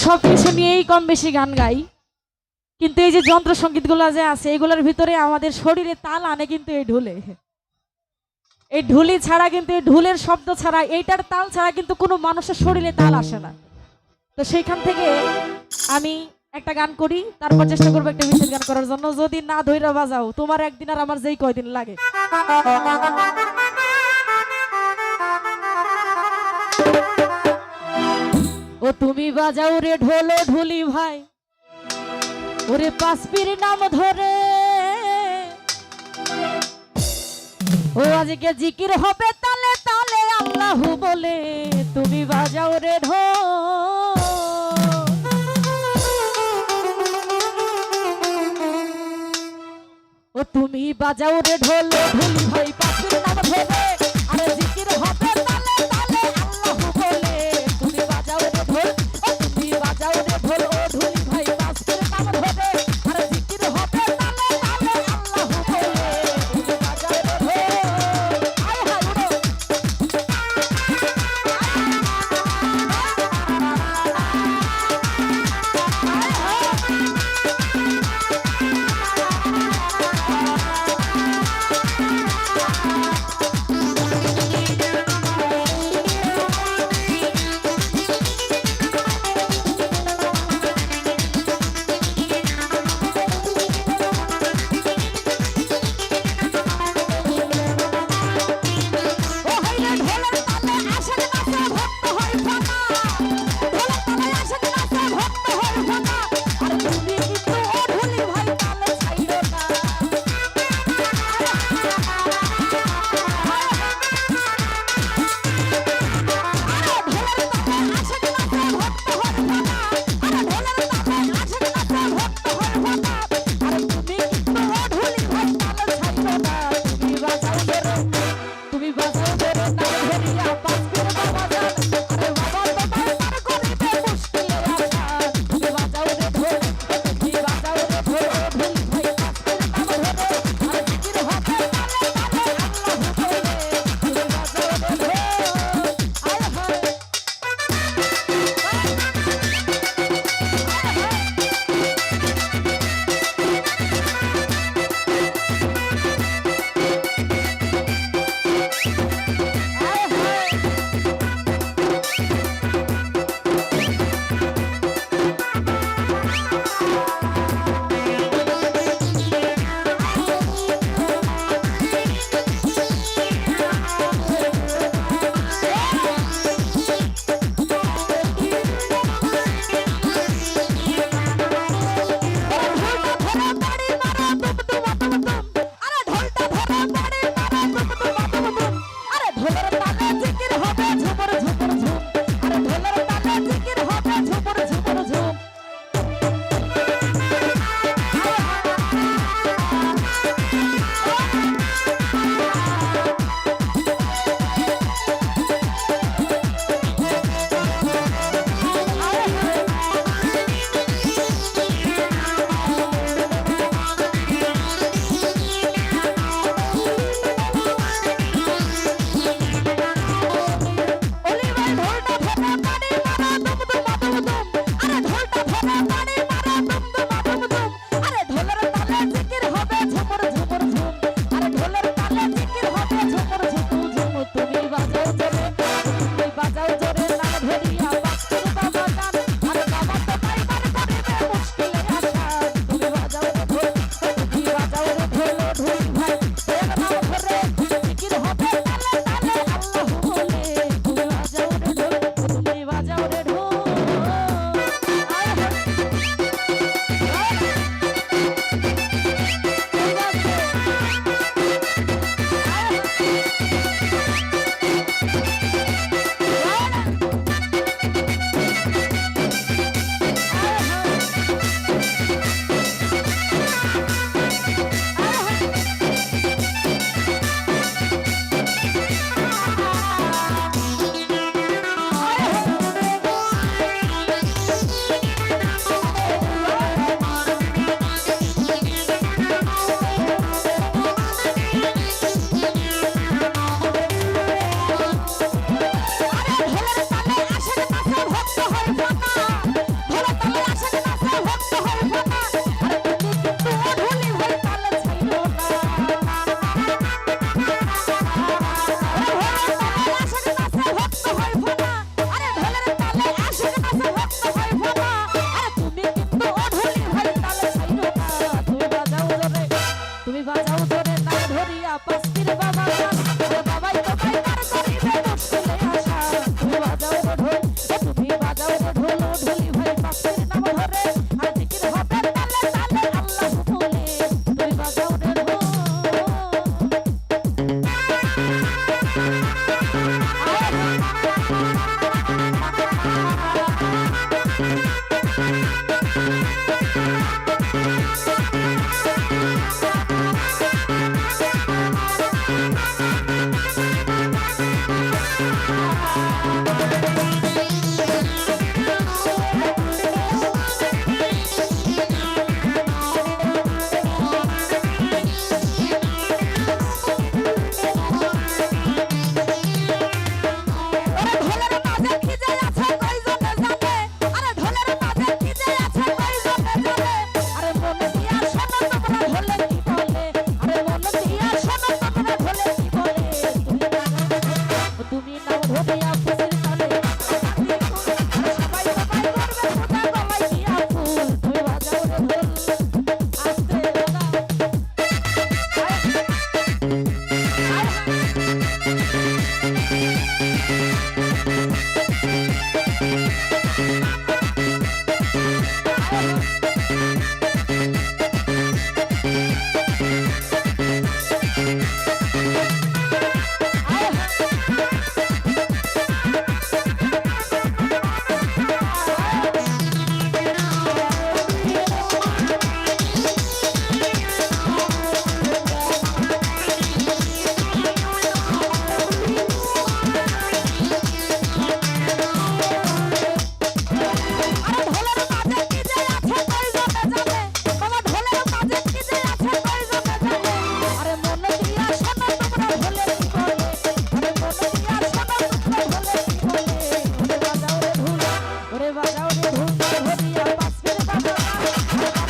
সবকিছু নিয়েই কম বেশি গান গাই, কিন্তু এই যে যন্ত্র সঙ্গীতগুলো যে আছে এগুলোর ভিতরে আমাদের শরীরে তাল আনে কিন্তু এই ঢোলে। এই ঢুলি ছাড়া কিন্তু এই ঢুলের শব্দ ছাড়া এইটার তাল ছাড়া কিন্তু কোনো মানুষের শরীরে তাল আসে না। তো সেইখান থেকে আমি একটা গান করি, তারপর চেষ্টা করবো একটা বিশেষ গান করার জন্য। যদি না ধৈরা বাজাও তোমার একদিন আর আমার যেই কয়দিন লাগে। ও তুমি বাজাও রে ঢোল ঢুলি ভাই, ওরে পাঁচপির নাম ধরে, ও আজকে জিকির হবে তালে তালে আল্লাহু বলে। তুমি বাজাও রে ঢোল, ও তুমি বাজাও রে ঢোল ঢুলি ভাই, পাঁচপির নাম ধরে, আরে জিকির হবে তালে তালে আল্লাহু বলে। তুমি বাজাও রে ঢোল, ও তুমি বাজাও রে ঢোল, ও ঢুলি ভাই পাঁচপির নাম ধরে, আরে জিকির হবে তালে তালে আল্লাহু বলে। তুমি বাজাও রে ঢোল, আয় হায় উড়ো। পাশের নাম ধরে আর জিকির হবে তালে তালে আল্লাহ বলে তুই বাজাও রে ঢোল বাজাও রে ঢোল ধরিয়া পাশের বাজাও